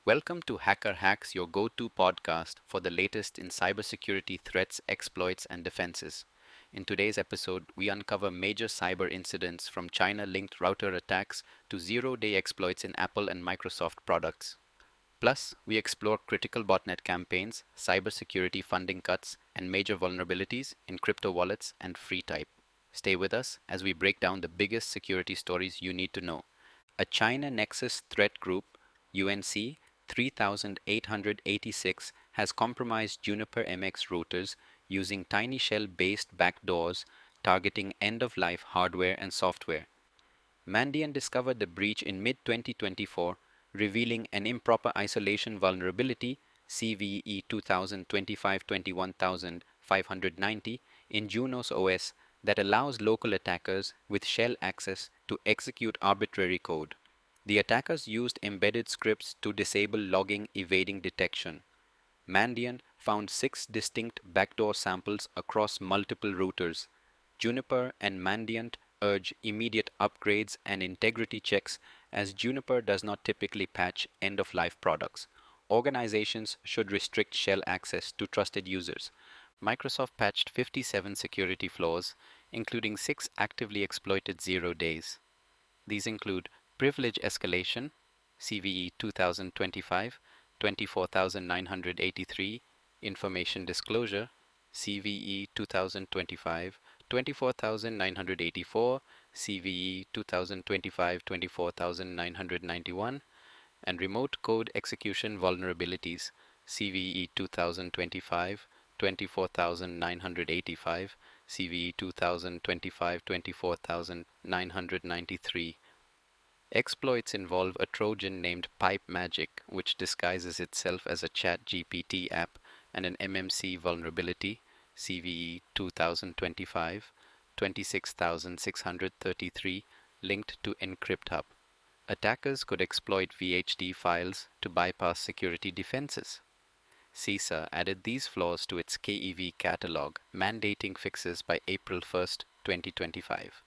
Welcome to Hacker Hacks, your go-to podcast for the latest in cybersecurity threats, exploits, and defenses. In today's episode, we uncover major cyber incidents from China-linked router attacks to zero-day exploits in Apple and Microsoft products. Plus, we explore critical botnet campaigns, cybersecurity funding cuts, and major vulnerabilities in crypto wallets and FreeType. Stay with us as we break down the biggest security stories you need to know. A China Nexus Threat Group, UNC 3886, has compromised Juniper MX routers using tiny shell based backdoors targeting end of life hardware and software. Mandiant discovered the breach in mid 2024, revealing an improper isolation vulnerability CVE 2025-21590 in Junos OS that allows local attackers with shell access to execute arbitrary code. The attackers used embedded scripts to disable logging evading detection. Mandiant found 6 distinct backdoor samples across multiple routers. Juniper and Mandiant urge immediate upgrades and integrity checks as Juniper does not typically patch end-of-life products. Organizations should restrict shell access to trusted users. Microsoft patched 57 security flaws, including 6 actively exploited 0 days. These include privilege escalation, CVE 2025 24983, information disclosure, CVE 2025 24984, CVE 2025 24991, and remote code execution vulnerabilities, CVE 2025 24985, CVE 2025 24993. Exploits involve a Trojan named Pipe Magic, which disguises itself as a ChatGPT app, and an MMC vulnerability, CVE 2025 26633, linked to EncryptHub. Attackers could exploit VHD files to bypass security defenses. CISA added these flaws to its KEV catalog, mandating fixes by April 1st, 2025.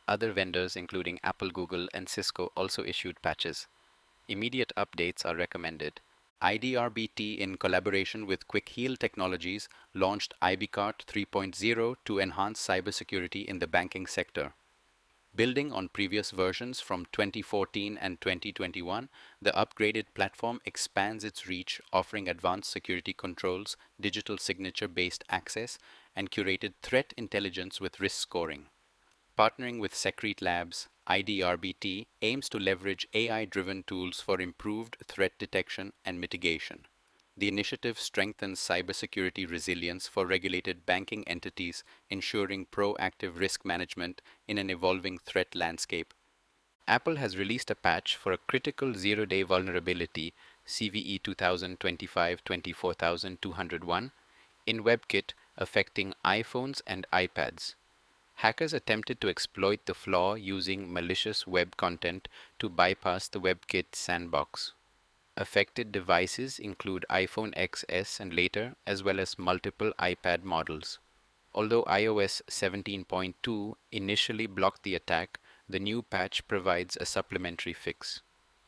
Other vendors, including Apple, Google, and Cisco, also issued patches. Immediate updates are recommended. IDRBT, in collaboration with Quick Heal Technologies, launched IBCart 3.0 to enhance cybersecurity in the banking sector. Building on previous versions from 2014 and 2021, the upgraded platform expands its reach, offering advanced security controls, digital signature-based access, and curated threat intelligence with risk scoring. Partnering with Secret Labs, IDRBT aims to leverage AI-driven tools for improved threat detection and mitigation. The initiative strengthens cybersecurity resilience for regulated banking entities, ensuring proactive risk management in an evolving threat landscape. Apple has released a patch for a critical zero-day vulnerability, CVE 2025-24201, in WebKit affecting iPhones and iPads. Hackers attempted to exploit the flaw using malicious web content to bypass the WebKit sandbox. Affected devices include iPhone XS and later, as well as multiple iPad models. Although iOS 17.2 initially blocked the attack, the new patch provides a supplementary fix.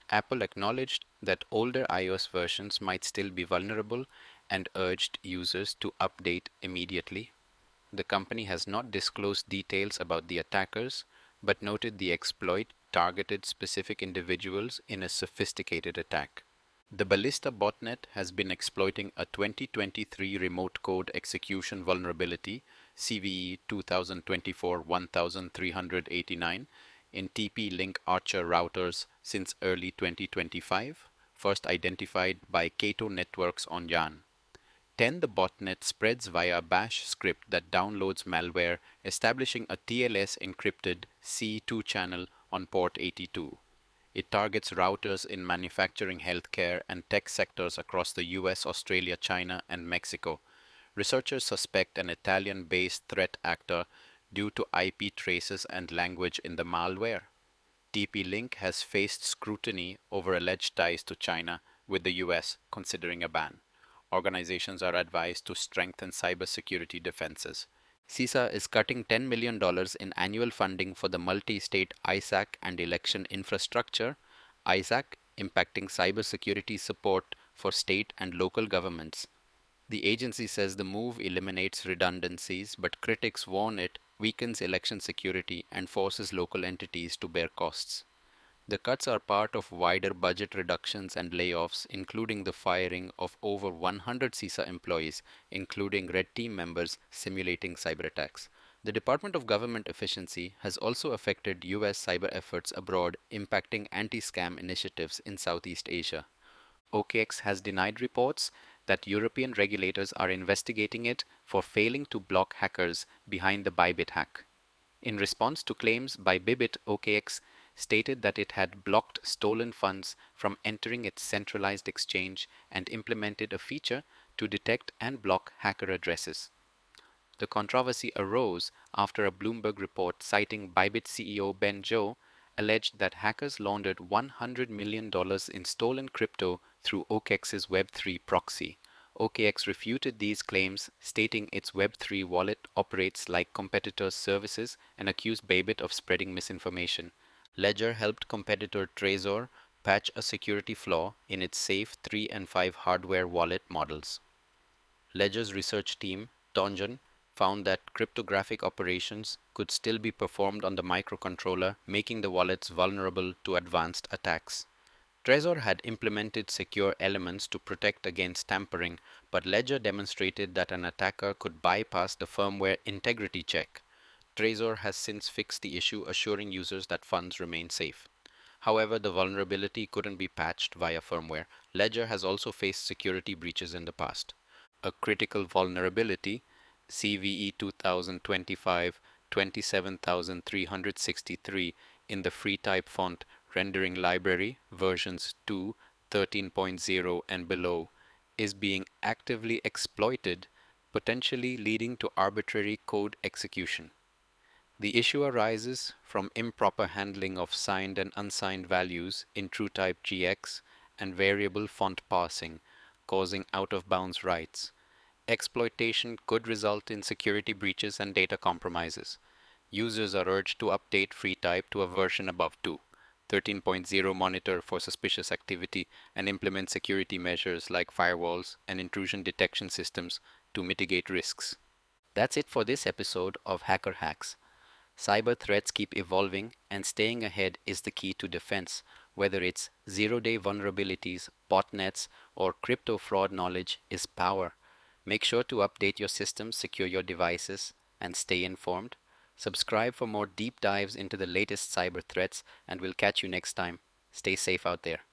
Apple acknowledged that older iOS versions might still be vulnerable and urged users to update immediately. The company has not disclosed details about the attackers, but noted the exploit targeted specific individuals in a sophisticated attack. The Ballista botnet has been exploiting a 2023 remote code execution vulnerability, CVE 2024-1389, in TP-Link Archer routers since early 2025, first identified by Cato Networks on Jan. The botnet spreads via a bash script that downloads malware, establishing a TLS encrypted C2 channel on port 82. It targets routers in manufacturing, healthcare, and tech sectors across the US, Australia, China, and Mexico. Researchers suspect an Italian-based threat actor due to IP traces and language in the malware. TP-Link has faced scrutiny over alleged ties to China, with the US considering a ban. Organizations are advised to strengthen cybersecurity defenses. CISA is cutting $10 million in annual funding for the multi-state ISAC and election infrastructure. ISAC impacting cybersecurity support for state and local governments. The agency says the move eliminates redundancies, but critics warn it weakens election security and forces local entities to bear costs. The cuts are part of wider budget reductions and layoffs, including the firing of over 100 CISA employees, including red team members simulating cyber attacks. The Department of Government Efficiency has also affected US cyber efforts abroad, impacting anti scam initiatives in Southeast Asia. OKX has denied reports that European regulators are investigating it for failing to block hackers behind the Bybit hack. In response to claims by Bybit, OKX stated that it had blocked stolen funds from entering its centralized exchange and implemented a feature to detect and block hacker addresses. The controversy arose after a Bloomberg report citing Bybit CEO Ben Zhou alleged that hackers laundered $100 million in stolen crypto through OKX's Web3 proxy. OKX refuted these claims, stating its Web3 wallet operates like competitors' services and accused Bybit of spreading misinformation. Ledger helped competitor Trezor patch a security flaw in its Safe 3 and 5 hardware wallet models. Ledger's research team, Tonjan, found that cryptographic operations could still be performed on the microcontroller, making the wallets vulnerable to advanced attacks. Trezor had implemented secure elements to protect against tampering, but Ledger demonstrated that an attacker could bypass the firmware integrity check. Trezor has since fixed the issue, assuring users that funds remain safe. However, the vulnerability couldn't be patched via firmware. Ledger has also faced security breaches in the past. A critical vulnerability, CVE 2025 27363 in the FreeType font rendering library versions 2, 13.0 and below, is being actively exploited, potentially leading to arbitrary code execution. The issue arises from improper handling of signed and unsigned values in TrueType GX and variable font parsing, causing out-of-bounds writes. Exploitation could result in security breaches and data compromises. Users are urged to update FreeType to a version above 2, 13.0 monitor for suspicious activity, and implement security measures like firewalls and intrusion detection systems to mitigate risks. That's it for this episode of Hacker Hacks. Cyber threats keep evolving, and staying ahead is the key to defense. Whether it's zero-day vulnerabilities, botnets, or crypto fraud, knowledge is power. Make sure to update your systems, secure your devices, and stay informed. Subscribe for more deep dives into the latest cyber threats, and we'll catch you next time. Stay safe out there.